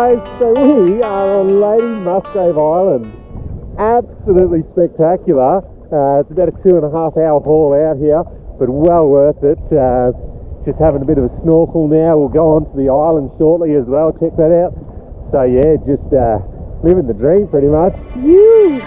guys, so we are on Lady Musgrave Island. Absolutely spectacular. It's about a 2.5 hour haul out here, but well worth it. Just having a bit of a snorkel now. We'll go on to the island shortly as well, check that out. So yeah, just living the dream pretty much. Woo!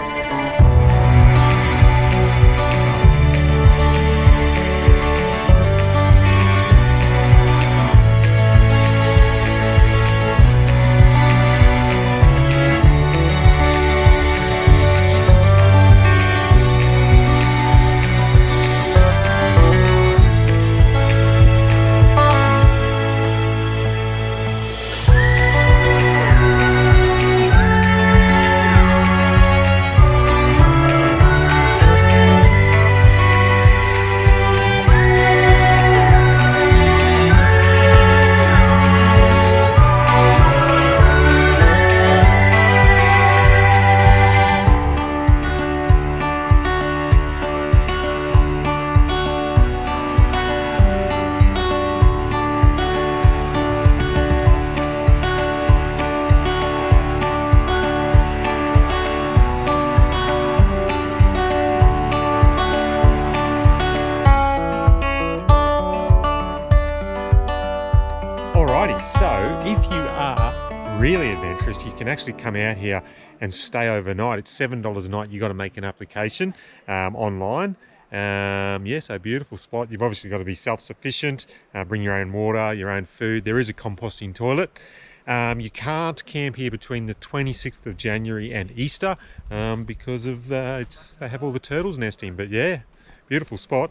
So if you are really adventurous, you can actually come out here and stay overnight. It's $7 a night. You've got to make an application online. Yeah, so beautiful spot. You've obviously got to be self-sufficient, bring your own water, your own food. There is a composting toilet. You can't camp here between the 26th of January and Easter because of they have all the turtles nesting. But yeah, beautiful spot.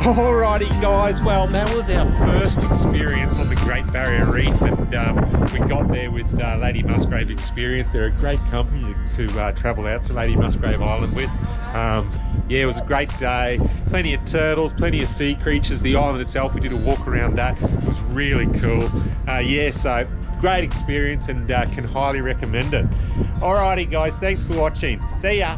Alrighty guys, well that was our first experience on the Great Barrier Reef, and we got there with Lady Musgrave Experience. They're a great company to travel out to Lady Musgrave Island with. Yeah, it was a great day, plenty of turtles, plenty of sea creatures. The island itself, we did a walk around that, it was really cool. Yeah, so great experience and can highly recommend it. Alrighty guys, thanks for watching, see ya.